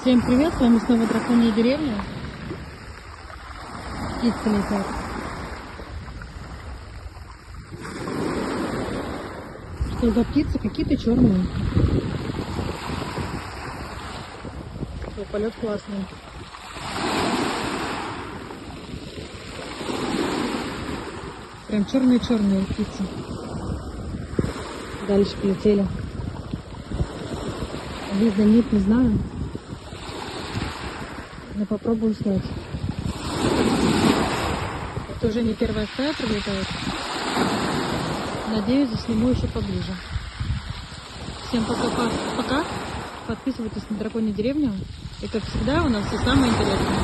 Всем привет, с вами снова Драконья деревня. Птицы летят. Что за птицы? Какие-то черные. О, полет классный. Прям черные-черные птицы. Дальше полетели. Видно, нет, не знаю. Но попробую снять. Это уже не первая стая прилетает. Надеюсь, засниму еще поближе. Всем пока-пока. Подписывайтесь на Драконью деревню. И как всегда у нас все самое интересное.